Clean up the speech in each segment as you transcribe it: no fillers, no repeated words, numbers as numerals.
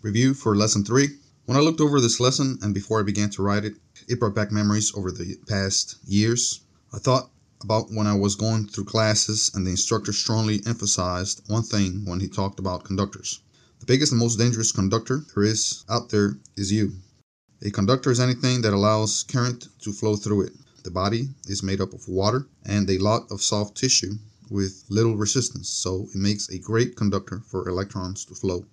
Review for Lesson 3. When I looked over this lesson and before I began to write it, it brought back memories over the past years. I thought about when I was going through classes and the instructor strongly emphasized one thing when he talked about conductors. The biggest and most dangerous conductor there is out there is you. A conductor is anything that allows current to flow through it. The body is made up of water and a lot of soft tissue with little resistance, so it makes a great conductor for electrons to flow.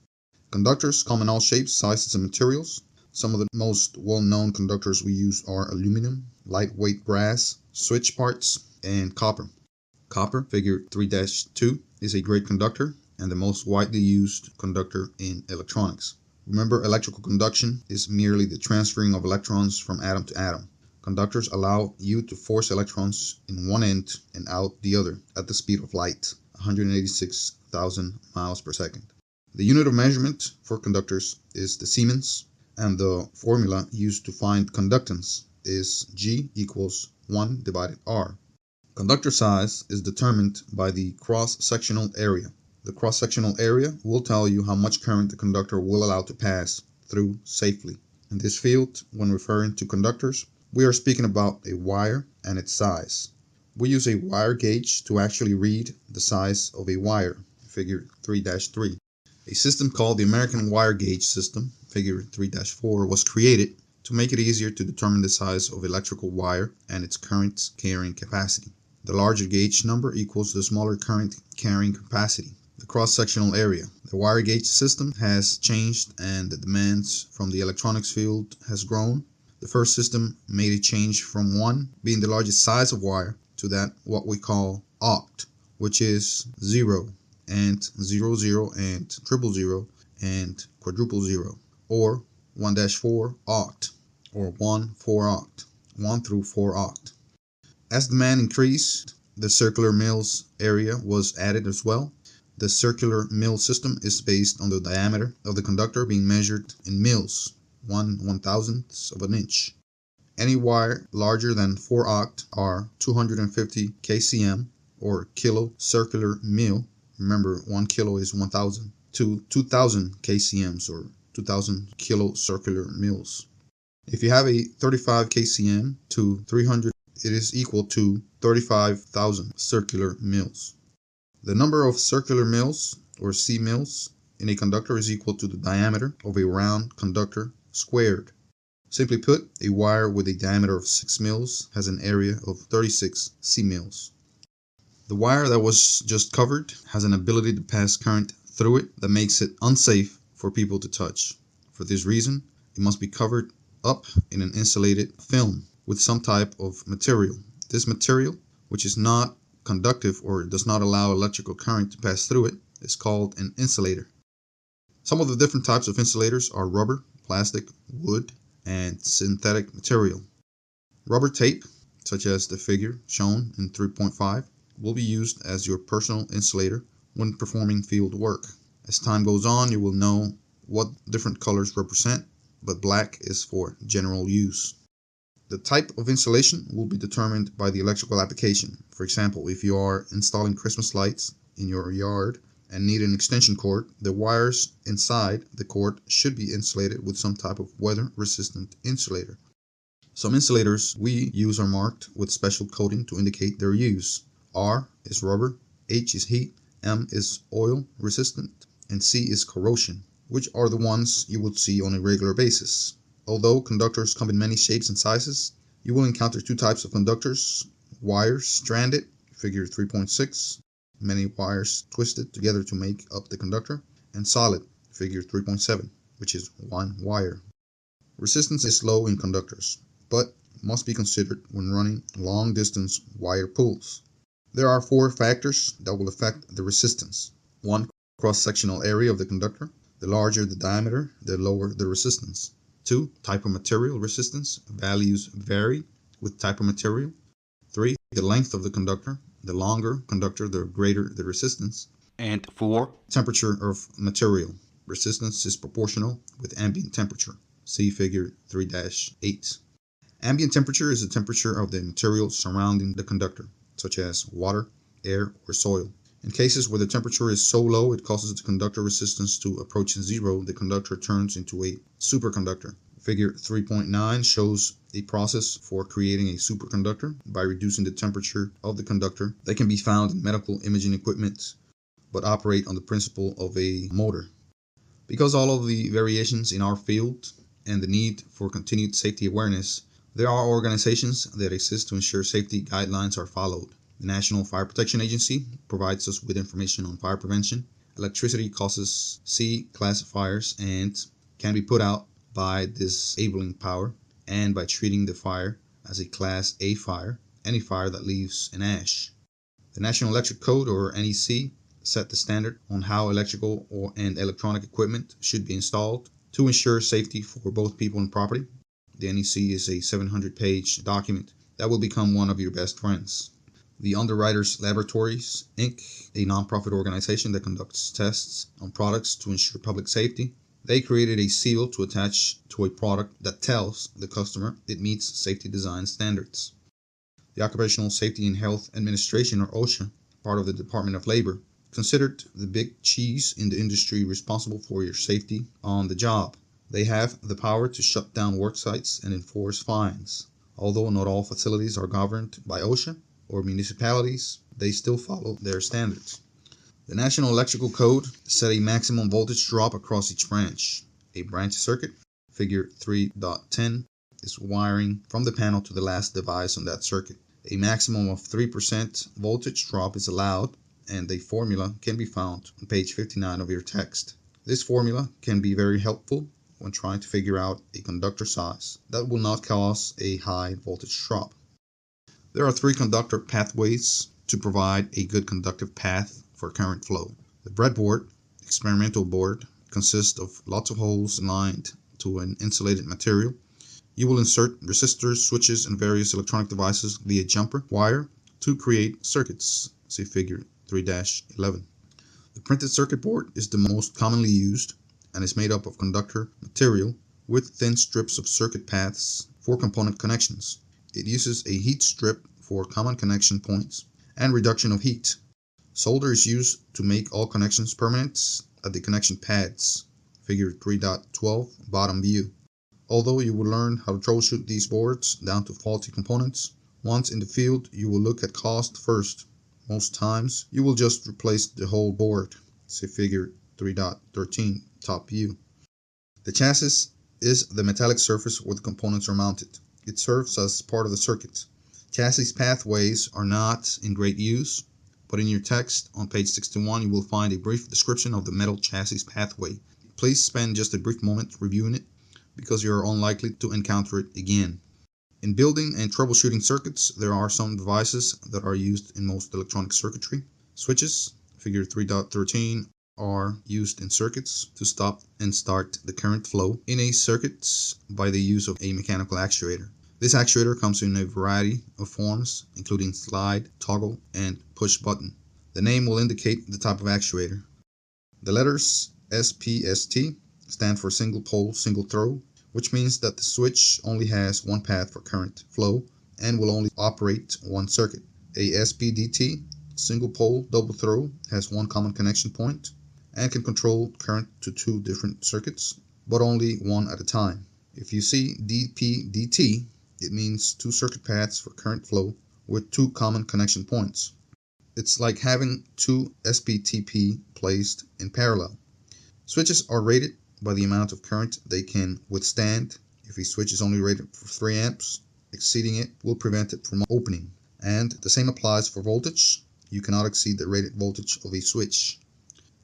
Conductors come in all shapes, sizes, and materials. Some of the most well-known conductors we use are aluminum, lightweight brass, switch parts, and copper. Copper, figure 3-2, is a great conductor and the most widely used conductor in electronics. Remember, electrical conduction is merely the transferring of electrons from atom to atom. Conductors allow you to force electrons in one end and out the other at the speed of light, 186,000 miles per second. The unit of measurement for conductors is the Siemens, and the formula used to find conductance is G equals 1 divided R. Conductor size is determined by the cross-sectional area. The cross-sectional area will tell you how much current the conductor will allow to pass through safely. In this field, when referring to conductors, we are speaking about a wire and its size. We use a wire gauge to actually read the size of a wire, figure 3-3. A system called the American Wire Gauge System, figure 3-4, was created to make it easier to determine the size of electrical wire and its current carrying capacity. The larger gauge number equals the smaller current carrying capacity. The cross-sectional area. The wire gauge system has changed and the demands from the electronics field has grown. The first system made a change from 1 being the largest size of wire to that what we call oct, which is 0 and 00 and 000 and quadruple 0, or 1-4 oct, or 1-4 oct, 1 through 4 oct. As demand increased, the circular mills area was added as well. The circular mill system is based on the diameter of the conductor being measured in mils, 1/1000th of an inch. Any wire larger than 4 oct are 250 kcm or kilo circular mill. Remember, 1 kilo is 1,000 to 2,000 kcms or 2,000 kilo circular mills. If you have a 35 kcm to 300, it is equal to 35,000 circular mills. The number of circular mills or C mills in a conductor is equal to the diameter of a round conductor squared. Simply put, a wire with a diameter of 6 mils has an area of 36 C mills. The wire that was just covered has an ability to pass current through it that makes it unsafe for people to touch. For this reason, it must be covered up in an insulated film with some type of material. This material, which is not conductive or does not allow electrical current to pass through it, is called an insulator. Some of the different types of insulators are rubber, plastic, wood, and synthetic material. Rubber tape, such as the figure shown in 3.5, will be used as your personal insulator when performing field work. As time goes on, you will know what different colors represent, but black is for general use. The type of insulation will be determined by the electrical application. For example, if you are installing Christmas lights in your yard and need an extension cord, the wires inside the cord should be insulated with some type of weather-resistant insulator. Some insulators we use are marked with special coating to indicate their use. R is rubber, H is heat, M is oil resistant, and C is corrosion, which are the ones you would see on a regular basis. Although conductors come in many shapes and sizes, you will encounter two types of conductors: wires stranded, figure 3.6, many wires twisted together to make up the conductor, and solid, figure 3.7, which is one wire. Resistance is low in conductors, but must be considered when running long-distance wire pulls. There are 4 factors that will affect the resistance. 1. Cross-sectional area of the conductor. The larger the diameter, the lower the resistance. 2. Type of material resistance. Values vary with type of material. 3. The length of the conductor. The longer conductor, the greater the resistance. And 4. Temperature of material. Resistance is proportional with ambient temperature. See figure 3-8. Ambient temperature is the temperature of the material surrounding the conductor, such as water, air, or soil. In cases where the temperature is so low it causes the conductor resistance to approach zero, the conductor turns into a superconductor. Figure 3.9 shows a process for creating a superconductor by reducing the temperature of the conductor. They can be found in medical imaging equipment, but operate on the principle of a motor. Because all of the variations in our field and the need for continued safety awareness, there are organizations that exist to ensure safety guidelines are followed. The National Fire Protection Agency provides us with information on fire prevention. Electricity causes C-class fires and can be put out by disabling power and by treating the fire as a Class A fire, any fire that leaves an ash. The National Electric Code, or NEC, set the standard on how electrical and electronic equipment should be installed to ensure safety for both people and property. The NEC is a 700-page document that will become one of your best friends. The Underwriters Laboratories, Inc., a nonprofit organization that conducts tests on products to ensure public safety, they created a seal to attach to a product that tells the customer it meets safety design standards. The Occupational Safety and Health Administration, or OSHA, part of the Department of Labor, considered the big cheese in the industry responsible for your safety on the job. They have the power to shut down work sites and enforce fines. Although not all facilities are governed by OSHA or municipalities, they still follow their standards. The National Electrical Code set a maximum voltage drop across each branch. A branch circuit, figure 3.10, is wiring from the panel to the last device on that circuit. A maximum of 3% voltage drop is allowed, and a formula can be found on page 59 of your text. This formula can be very helpful when trying to figure out a conductor size that will not cause a high voltage drop. There are 3 conductor pathways to provide a good conductive path for current flow. The breadboard, experimental board, consists of lots of holes lined to an insulated material. You will insert resistors, switches, and various electronic devices via jumper wire to create circuits. See figure 3-11. The printed circuit board is the most commonly used and is made up of conductor material with thin strips of circuit paths for component connections. It uses a heat strip for common connection points and reduction of heat. Solder is used to make all connections permanent at the connection pads. Figure 3.12, bottom view. Although you will learn how to troubleshoot these boards down to faulty components, once in the field you will look at cost first. Most times you will just replace the whole board. See figure 3.13, top view. The chassis is the metallic surface where the components are mounted. It serves as part of the circuit. Chassis pathways are not in great use, but in your text on page 61 you will find a brief description of the metal chassis pathway. Please spend just a brief moment reviewing it because you are unlikely to encounter it again. In building and troubleshooting circuits, there are some devices that are used in most electronic circuitry. Switches, figure 3.13, are used in circuits to stop and start the current flow in a circuit by the use of a mechanical actuator. This actuator comes in a variety of forms, including slide, toggle, and push button. The name will indicate the type of actuator. The letters SPST stand for single pole, single throw, which means that the switch only has one path for current flow and will only operate one circuit. A SPDT, single pole, double throw, has one common connection point and can control current to 2 different circuits, but only one at a time. If you see DPDT, it means 2 circuit paths for current flow with 2 common connection points. It's like having 2 SPTP placed in parallel. Switches are rated by the amount of current they can withstand. If a switch is only rated for 3 amps, exceeding it will prevent it from opening. And the same applies for voltage. You cannot exceed the rated voltage of a switch.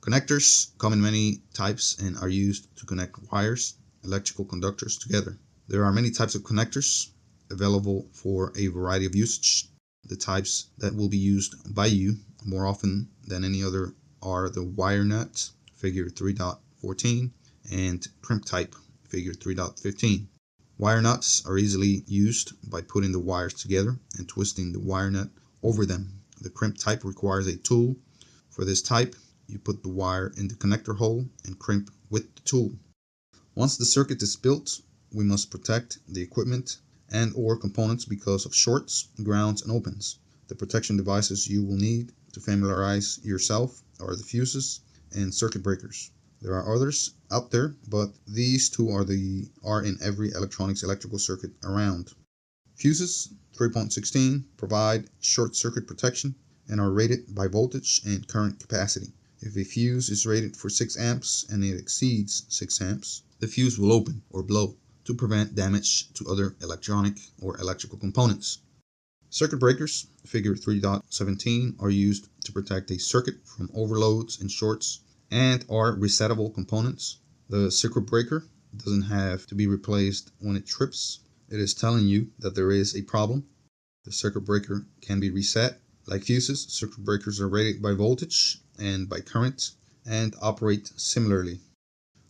Connectors come in many types and are used to connect wires, electrical conductors together. There are many types of connectors available for a variety of usage. The types that will be used by you more often than any other are the wire nut, figure 3.14, and crimp type, figure 3.15. Wire nuts are easily used by putting the wires together and twisting the wire nut over them. The crimp type requires a tool. For this type, you put the wire in the connector hole and crimp with the tool. Once the circuit is built, we must protect the equipment and or components because of shorts, grounds, and opens. The protection devices you will need to familiarize yourself are the fuses and circuit breakers. There are others out there, but these two are in every electrical circuit around. Fuses 3.16 provide short circuit protection and are rated by voltage and current capacity. If a fuse is rated for 6 amps and it exceeds 6 amps, the fuse will open or blow to prevent damage to other electronic or electrical components. Circuit breakers, figure 3.17, are used to protect a circuit from overloads and shorts and are resettable components. The circuit breaker doesn't have to be replaced when it trips. It is telling you that there is a problem. The circuit breaker can be reset. Like fuses, circuit breakers are rated by voltage and by current and operate similarly.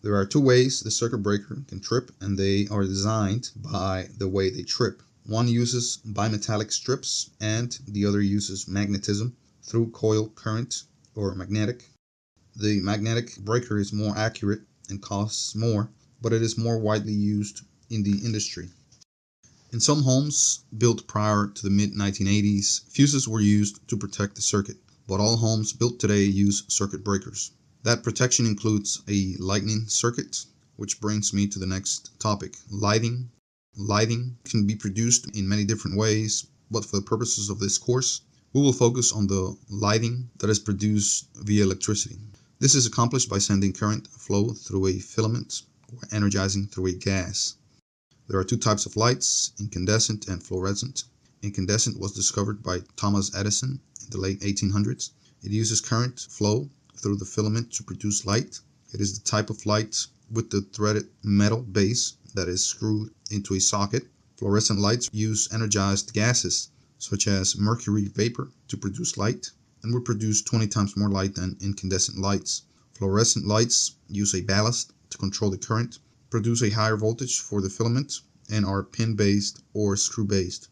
There are two ways the circuit breaker can trip, and they are designed by the way they trip. One uses bimetallic strips and the other uses magnetism through coil current or magnetic. The magnetic breaker is more accurate and costs more, but it is more widely used in the industry. In some homes built prior to the mid-1980s, fuses were used to protect the circuit, but all homes built today use circuit breakers. That protection includes a lighting circuit, which brings me to the next topic, lighting. Lighting can be produced in many different ways, but for the purposes of this course, we will focus on the lighting that is produced via electricity. This is accomplished by sending current flow through a filament or energizing through a gas. There are two types of lights, incandescent and fluorescent. Incandescent was discovered by Thomas Edison in the late 1800s. It uses current flow through the filament to produce light. It is the type of light with the threaded metal base that is screwed into a socket. Fluorescent lights use energized gases such as mercury vapor to produce light and will produce 20 times more light than incandescent lights. Fluorescent lights use a ballast to control the current, produce a higher voltage for the filament, and are pin-based or screw-based.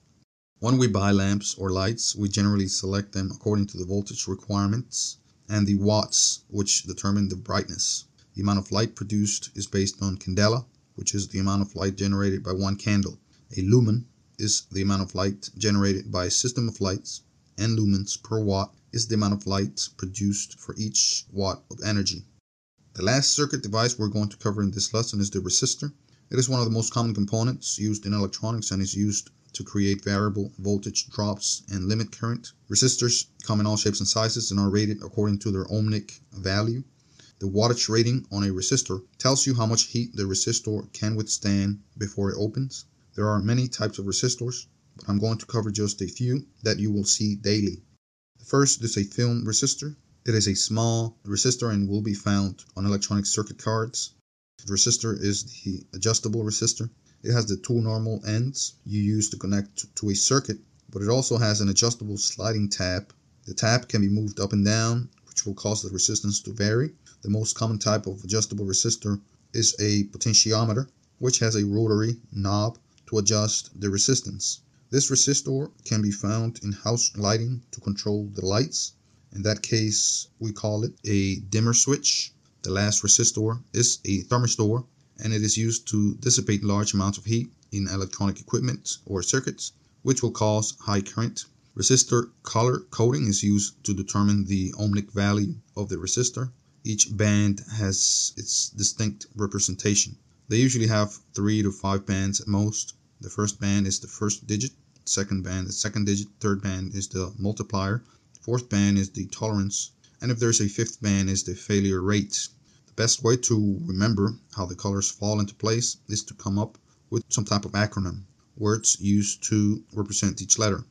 When we buy lamps or lights, we generally select them according to the voltage requirements and the watts, which determine the brightness. The amount of light produced is based on candela, which is the amount of light generated by one candle. A lumen is the amount of light generated by a system of lights, and lumens per watt is the amount of light produced for each watt of energy. The last circuit device we're going to cover in this lesson is the resistor. It is one of the most common components used in electronics and is used to create variable voltage drops and limit current. Resistors come in all shapes and sizes and are rated according to their ohmic value. The wattage rating on a resistor tells you how much heat the resistor can withstand before it opens. There are many types of resistors, but I'm going to cover just a few that you will see daily. The first is a film resistor. It is a small resistor and will be found on electronic circuit cards. The resistor is the adjustable resistor. It has the two normal ends you use to connect to a circuit, but it also has an adjustable sliding tab. The tab can be moved up and down, which will cause the resistance to vary. The most common type of adjustable resistor is a potentiometer, which has a rotary knob to adjust the resistance. This resistor can be found in house lighting to control the lights. In that case, we call it a dimmer switch. The last resistor is a thermistor, and it is used to dissipate large amounts of heat in electronic equipment or circuits, which will cause high current. Resistor color coding is used to determine the ohmic value of the resistor. Each band has its distinct representation. They usually have 3 to 5 bands at most. The first band is the first digit, second band is the second digit, third band is the multiplier, fourth band is the tolerance, and if there's a fifth band is the failure rate. The best way to remember how the colors fall into place is to come up with some type of acronym, words used to represent each letter.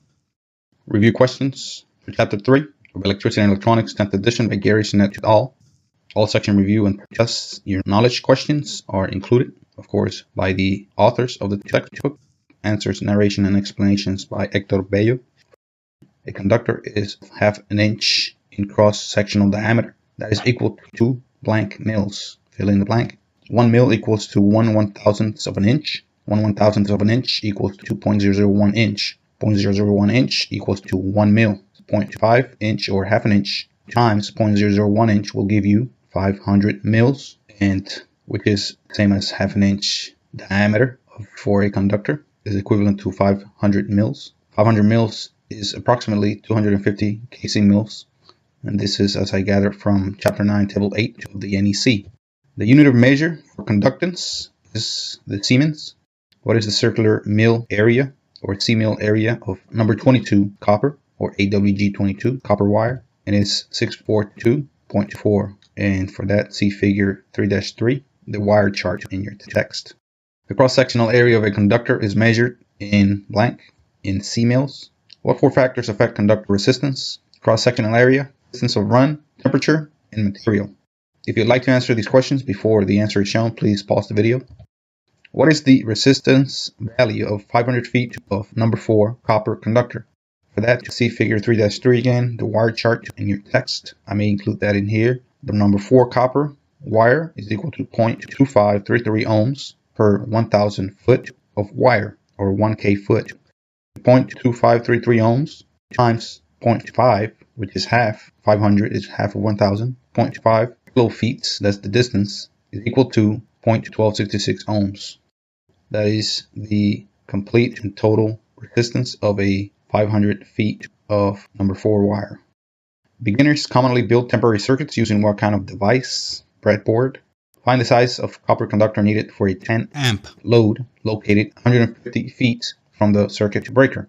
Review questions for Chapter 3 of Electricity and Electronics, 10th edition by Gerrish and et al. All section review and test your knowledge questions are included, of course, by the authors of the textbook. Answers, narration, and explanations by Hector Vladimir. A conductor is half an inch in cross-sectional diameter. That is equal to 2 blank mils. Fill in the blank. 1 mil equals to 1/1000th of an inch. 1/1000th of an inch equals to 0.001 inch. 0.001 inch equals to 1 mil. 0.5 inch or half an inch times 0.001 inch will give you 500 mils, and which is same as half an inch diameter for a conductor is equivalent to 500 mils. 500 mils is approximately 250 casing mils. and this is as I gathered from Chapter 9, Table 8 of the NEC. The unit of measure for conductance is the Siemens. What is the circular mil area or C-mil area of number 22 copper or AWG22 copper wire? And it's 642.4. And for that, see figure 3-3, the wire chart in your text. The cross-sectional area of a conductor is measured in blank in C-mils. What four factors affect conductor resistance? Cross-sectional area, distance of run, temperature, and material. If you'd like to answer these questions before the answer is shown, please pause the video. What is the resistance value of 500 feet of number 4 copper conductor? For that, see figure 3-3 again, the wire chart in your text. I may include that in here. The number 4 copper wire is equal to 0.2533 ohms per 1,000 foot of wire, or 1K foot. 0.2533 ohms times 0.5, which is half. 500 is half of 1,000. 0.5 kilofeet, that's the distance, is equal to 0.1266 ohms. That is the complete and total resistance of a 500 feet of number 4 wire. Beginners commonly build temporary circuits using what kind of device? Breadboard. Find the size of copper conductor needed for a 10 amp load located 150 feet from the circuit breaker.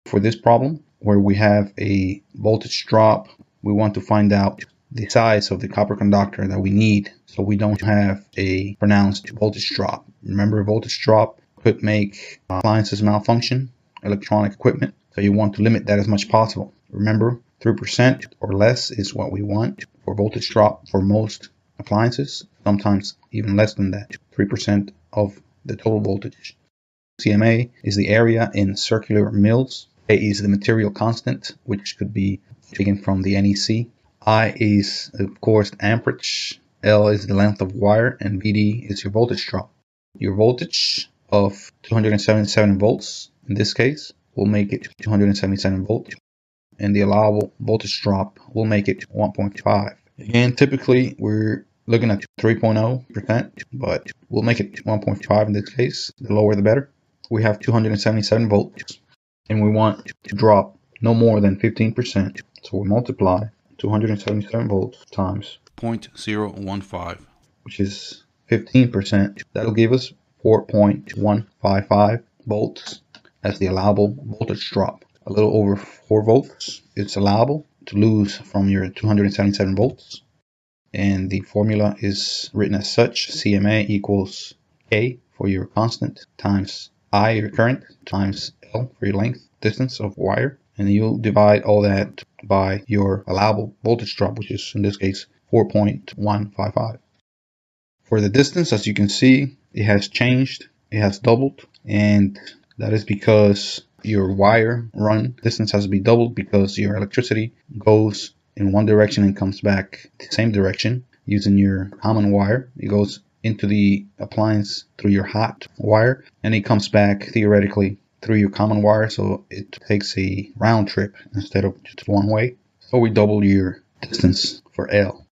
For this problem, where we have a voltage drop, we want to find out the size of the copper conductor that we need so we don't have a pronounced voltage drop. Remember, a voltage drop could make appliances malfunction, electronic equipment, so you want to limit that as much as possible. Remember, 3% or less is what we want for voltage drop for most appliances, sometimes even less than that, 3% of the total voltage. CMA is the area in circular mils. A is the material constant, which could be taken from the NEC. I is, of course, amperage. L is the length of wire, and VD is your voltage drop. Your voltage of 277 volts, in this case, will make it 277 volts, and the allowable voltage drop will make it 1.5. Again, typically, we're looking at 3.0%, but we'll make it 1.5 in this case. The lower the better. We have 277 volts, and we want to drop no more than 15%. So we multiply 277 volts times 0.015, which is 15%. That'll give us 4.155 volts as the allowable voltage drop. A little over 4 volts it's allowable to lose from your 277 volts. And the formula is written as such: CMA equals K for your constant times I, your current, times L for your length, distance of wire. And you'll divide all that by your allowable voltage drop, which is in this case 4.155. For the distance, as you can see, it has changed. It has doubled. And that is because your wire run distance has to be doubled, because your electricity goes in one direction and comes back the same direction using your common wire. It goes into the appliance through your hot wire, and it comes back theoretically through your common wire, so it takes a round trip instead of just one way. So we double your distance for L.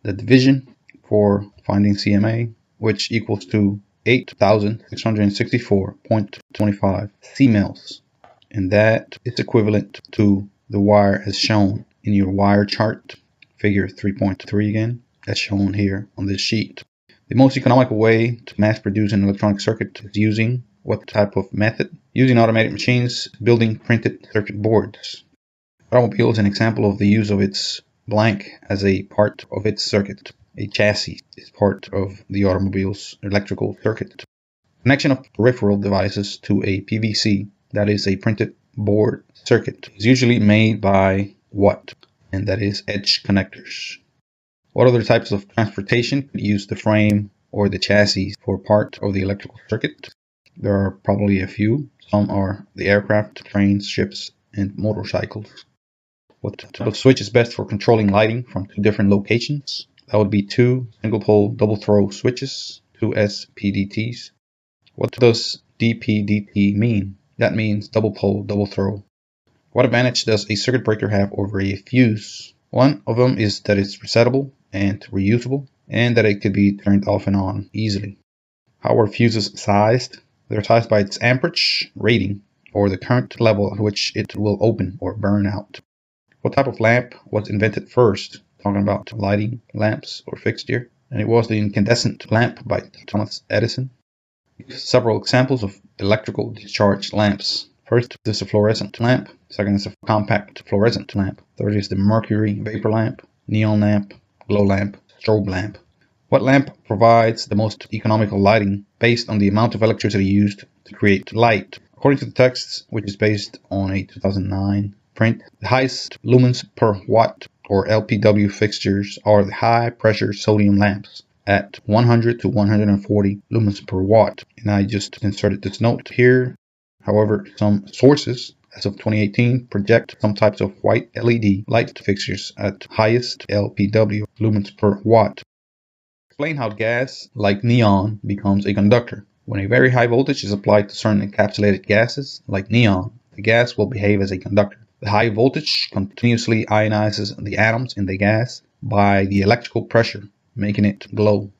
The division for finding CMA, which equals to 8,664.25 C-mils, and that is equivalent to the wire as shown in your wire chart, figure 3.3 again, as shown here on this sheet. The most economical way to mass produce an electronic circuit is using what type of method? Using automated machines, building printed circuit boards. Automobile is an example of the use of its blank as a part of its circuit. A chassis is part of the automobile's electrical circuit. Connection of peripheral devices to a PVC, that is a printed board circuit, is usually made by what? And that is edge connectors. What other types of transportation could use the frame or the chassis for part of the electrical circuit? There are probably a few. Some are the aircraft, trains, ships, and motorcycles. What type of switch is best for controlling lighting from two different locations? That would be two single-pole double-throw switches, two SPDTs. What does DPDT mean? That means double-pole, double-throw. What advantage does a circuit breaker have over a fuse? One of them is that it's resettable and reusable, and that it could be turned off and on easily. How are fuses sized? They're sized by its amperage rating, or the current level at which it will open or burn out. What type of lamp was invented first? Talking about lighting lamps or fixture. And it was the incandescent lamp by Thomas Edison. Several examples of electrical discharge lamps. First is a fluorescent lamp. Second is a compact fluorescent lamp. Third is the mercury vapor lamp, neon lamp, glow lamp, strobe lamp. What lamp provides the most economical lighting based on the amount of electricity used to create light? According to the text, which is based on a 2009 print, the highest lumens per watt or LPW fixtures are the high pressure sodium lamps at 100 to 140 lumens per watt. And I just inserted this note here. However, some sources as of 2018 project some types of white LED light fixtures at highest LPW lumens per watt. Explain how gas, like neon, becomes a conductor. When a very high voltage is applied to certain encapsulated gases, like neon, the gas will behave as a conductor. The high voltage continuously ionizes the atoms in the gas by the electrical pressure, making it glow.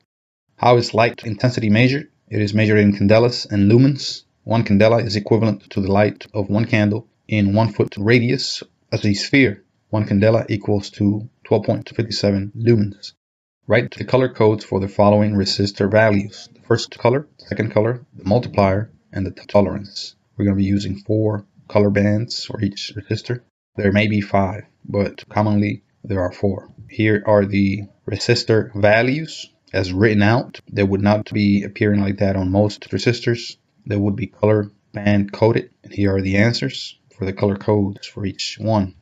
How is light intensity measured? It is measured in candelas and lumens. 1 candela is equivalent to the light of 1 candle in 1 foot radius as a sphere. 1 candela equals to 12.57 lumens. Write the color codes for the following resistor values. The first color, second color, the multiplier, and the tolerance. We're going to be using 4 color bands for each resistor. There may be 5, but commonly there are 4. Here are the resistor values as written out. They would not be appearing like that on most resistors. They would be color band coded. And here are the answers for the color codes for each one.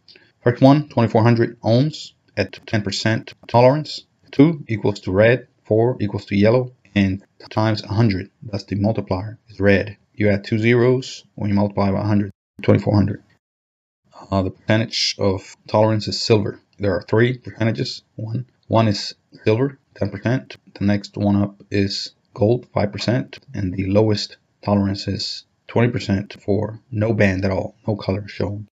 First one, 2400 ohms at 10% tolerance. 2 equals to red, 4 equals to yellow, and times 100. That's the multiplier, is red. You add 2 zeros when you multiply by 100, 2400. The percentage of tolerance is silver. There are 3 percentages. One is silver, 10%. The next one up is gold, 5%. And the lowest tolerance is 20% for no band at all, no color shown.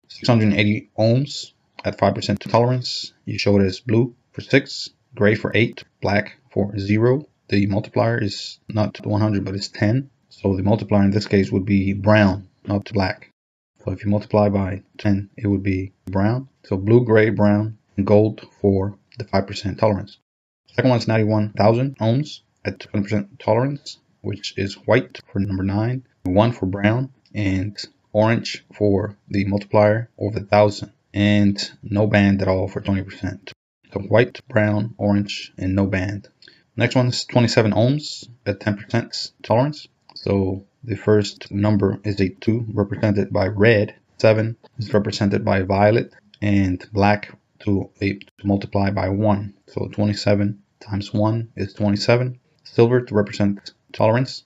680 ohms at 5% tolerance. You show it as blue for 6, gray for 8, black for 0. The multiplier is not 100 but it's 10. So the multiplier in this case would be brown, not black. So if you multiply by 10, it would be brown. So blue, gray, brown, and gold for the 5% tolerance. Second one is 91,000 ohms at 20% tolerance, which is white for number 9, 1 for brown, and orange for the multiplier over 1,000, and no band at all for 20%. So white, brown, orange, and no band. Next one is 27 ohms at 10% tolerance. So the first number is a 2 represented by red, 7 is represented by violet, and black to multiply by 1. So 27 times 1 is 27. Silver to represent tolerance.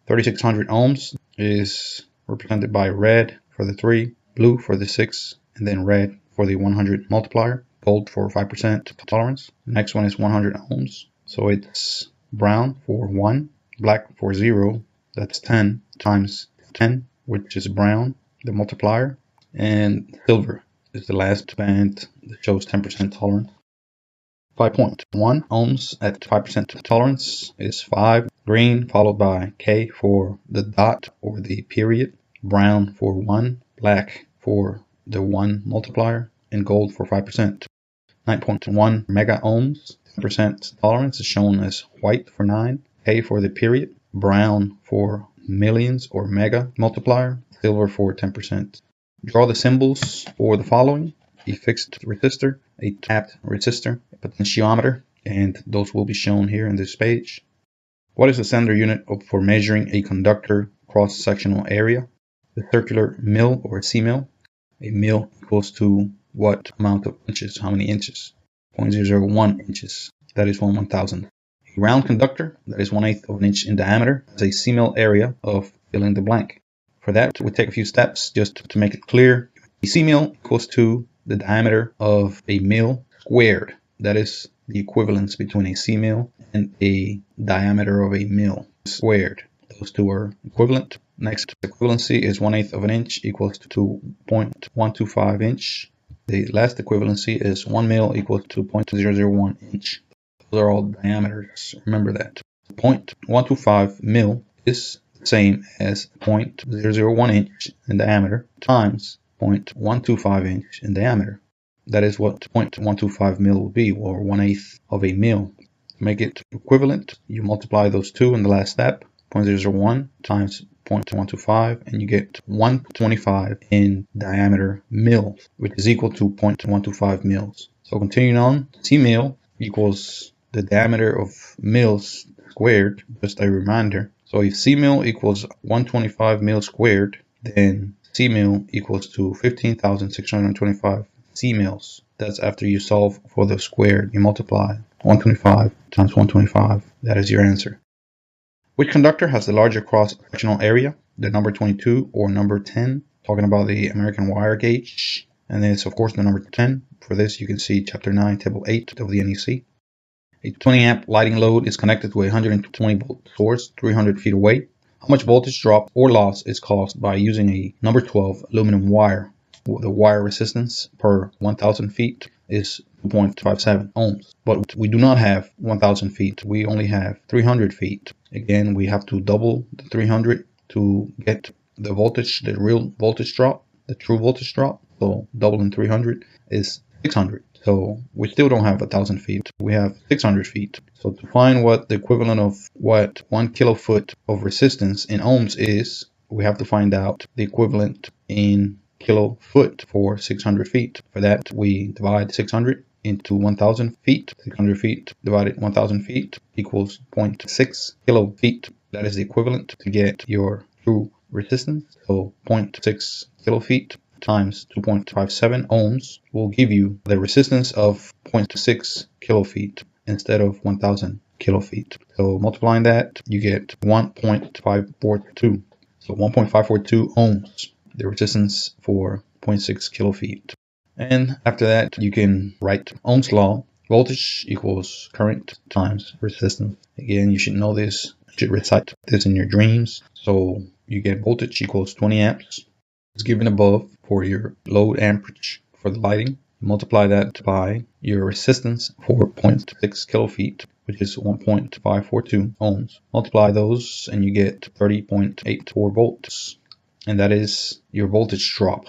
3600 ohms is represented by red for the 3, blue for the 6, and then red for the 100 multiplier. Gold for 5% tolerance. The next one is 100 ohms. So it's brown for 1, black for 0. That's 10 times 10, which is brown, the multiplier. And silver is the last band that shows 10% tolerance. 5.1 ohms at 5% tolerance is 5. Green followed by K for the dot or the period. Brown for 1. Black for the 1 multiplier. And gold for 5%. 9.1 mega ohms. 10% tolerance is shown as white for 9. K for the period. Brown for millions or mega multiplier. Silver for 10%. Draw the symbols for the following: a fixed resistor, a tapped resistor, a potentiometer, and those will be shown here in this page. What is the standard unit for measuring a conductor cross-sectional area? The circular mil or C-mil. A mil equals to what amount of inches? How many inches? 0.001 inches. That is 1/1000. A round conductor that is 1/8 of an inch in diameter has a C-mil area of fill in the blank. For that, we take a few steps just to make it clear. A C-mil equals to the diameter of a mil squared. That is the equivalence between a C-mil and a diameter of a mil squared. Those two are equivalent. Next equivalency is 1/8 of an inch equals to 0.125 inch. The last equivalency is 1 mil equals to 0.001 inch. Those are all diameters. Remember that. 0.125 mil is the same as 0.001 inch in diameter times 0.125 inch in diameter. That is what 0.125 mil will be, or 1/8 of a mil. To make it equivalent, you multiply those two in the last step, 0.001 times 0.125, and you get 125 in diameter mils, which is equal to 0.125 mils. So continuing on, C mil equals the diameter of mils squared, just a reminder. So if C mil equals 125 mil squared, then C mil equals to 15,625 C mils. That's after you solve for the squared. You multiply 125 times 125. That is your answer. Which conductor has the larger cross-sectional area? The number 22 or number 10, talking about the American wire gauge. And then it's of course the number 10. For this you can see chapter 9, table 8 of the NEC. A 20 amp lighting load is connected to a 120 volt source 300 feet away. How much voltage drop or loss is caused by using a number 12 aluminum wire? The wire resistance per 1,000 feet is 2.57 ohms. But we do not have 1,000 feet. We only have 300 feet. Again, we have to double the 300 to get the voltage, the real voltage drop, the true voltage drop. So doubling 300 is 600. So we still don't have 1,000 feet. We have 600 feet. So to find what the equivalent of what 1 kilofoot of resistance in ohms is, we have to find out the equivalent in kilofoot for 600 feet. For that, we divide 600 into 1,000 feet. 600 feet divided 1,000 feet equals 0.6 kilo feet. That is the equivalent to get your true resistance. So 0.6 kilo feet times 2.57 ohms will give you the resistance of 0.6 kilo feet instead of 1,000 kilo feet. So multiplying that, you get 1.542. So 1.542 ohms, the resistance for 0.6 kilo feet. And after that, you can write Ohm's law. Voltage equals current times resistance. Again, you should know this. You should recite this in your dreams. So you get voltage equals 20 amps. It's given above for your load amperage for the lighting. Multiply that by your resistance for 0.6 kilo feet, which is 1.542 ohms. Multiply those and you get 30.84 volts. And that is your voltage drop.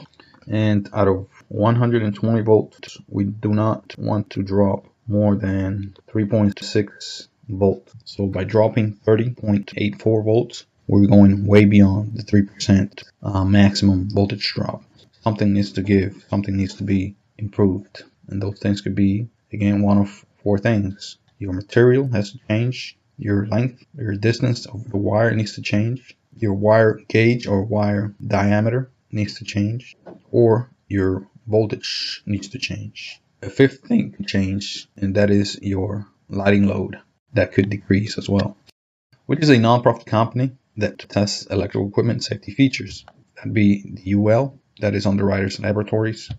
And out of 120 volts, we do not want to drop more than 3.6 volts. So by dropping 30.84 volts, we're going way beyond the 3% maximum voltage drop. Something needs to give, something needs to be improved. And those things could be, again, one of four things. Your material has to change, your length, your distance of the wire needs to change, your wire gauge or wire diameter needs to change, or your voltage needs to change. A fifth thing could change, and that is your lighting load. That could decrease as well. Which is a non-profit company that tests electrical equipment safety features. That'd be the UL, that is Underwriters Laboratories.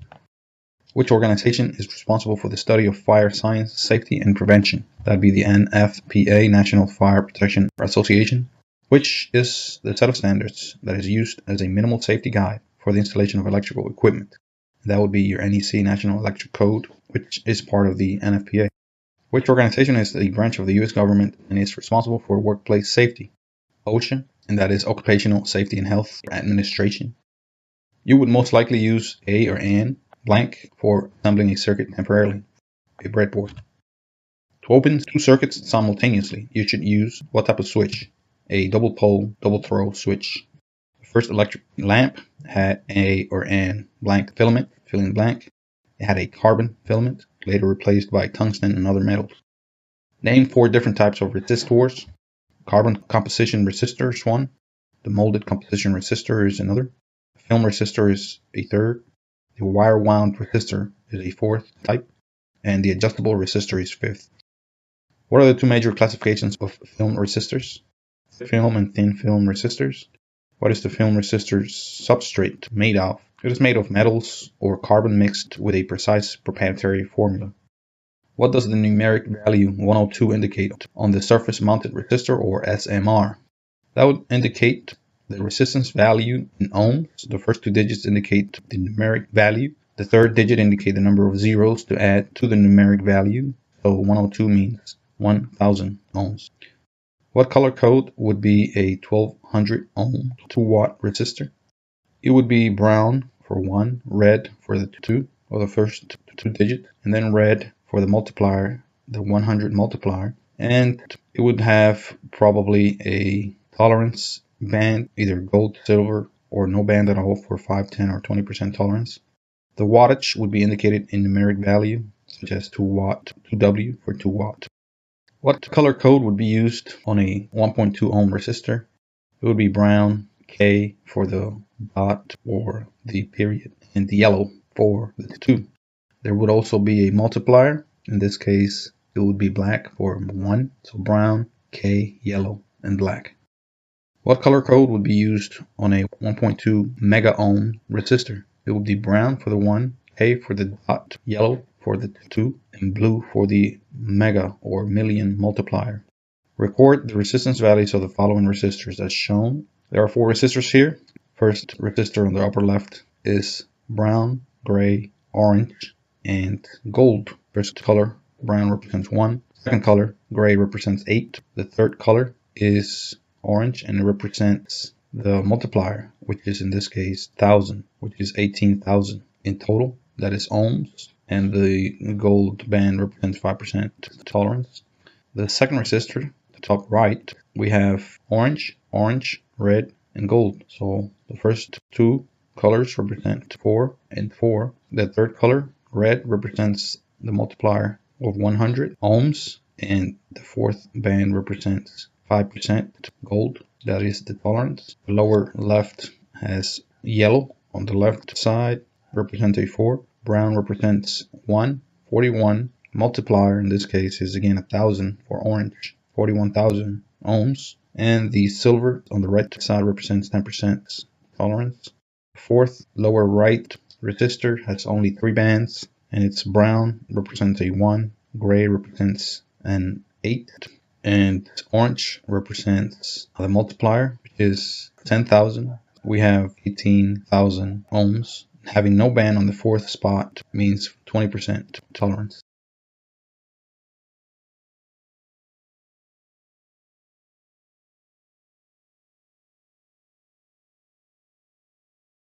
Which organization is responsible for the study of fire science, safety, and prevention? That'd be the NFPA, National Fire Protection Association, which is the set of standards that is used as a minimal safety guide for the installation of electrical equipment. That would be your NEC, National Electric Code, which is part of the NFPA. Which organization is a branch of the U.S. government and is responsible for workplace safety? OSHA, and that is Occupational Safety and Health Administration. You would most likely use a or an blank for assembling a circuit temporarily, a breadboard. To open two circuits simultaneously, you should use what type of switch? A double pole, double throw switch. The first electric lamp had a or an blank filament, fill in blank. It had a carbon filament, later replaced by tungsten and other metals. Name 4 different types of resistors. Carbon composition resistor is one. The molded composition resistor is another. Film resistor is a third. The wire wound resistor is a fourth type. And the adjustable resistor is fifth. What are the two major classifications of film resistors? Thick film and thin film resistors. What is the film resistor substrate made of? It is made of metals or carbon mixed with a precise proprietary formula. What does the numeric value 102 indicate on the surface mounted resistor or SMR? That would indicate the resistance value in ohms. The first 2 digits indicate the numeric value. The third digit indicates the number of zeros to add to the numeric value. So 102 means 1000 ohms. What color code would be a 1200 ohm 2 watt resistor? It would be brown for 1, red for the 2, or the first 2 digits, and then red for the multiplier, the 100 multiplier. And it would have probably a tolerance band, either gold, silver, or no band at all for 5, 10, or 20% tolerance. The wattage would be indicated in numeric value, such as 2 watt, 2W for 2 watt. What color code would be used on a 1.2 ohm resistor? It would be brown, K for the dot or the period, and yellow for the 2. There would also be a multiplier. In this case, it would be black for 1, so brown, K, yellow, and black. What color code would be used on a 1.2 mega ohm resistor? It would be brown for the 1, K for the dot, yellow for the 2, and blue for the mega or million multiplier. Record the resistance values of the following resistors as shown. There are 4 resistors here. First resistor on the upper left is brown, gray, orange, and gold. First color, brown, represents 1. Second color, gray, represents 8. The third color is orange, and it represents the multiplier, which is in this case 1000, which is 18,000 in total. That is ohms, and the gold band represents 5% tolerance. The second resistor, the top right, we have orange, red, and gold. So the first 2 colors represent 4 and 4. The third color, red, represents the multiplier of 100 ohms, and the fourth band represents 5% gold. That is the tolerance. The lower left has yellow on the left side, represents a 4. Brown represents 1. 41 multiplier in this case is again 1000 for orange, 41,000 ohms. And the silver on the right side represents 10% tolerance. The fourth lower right resistor has only 3 bands, and it's brown, represents a 1, gray represents an 8, and orange represents the multiplier, which is 10,000. We have 18,000 ohms. Having no band on the fourth spot means 20% tolerance.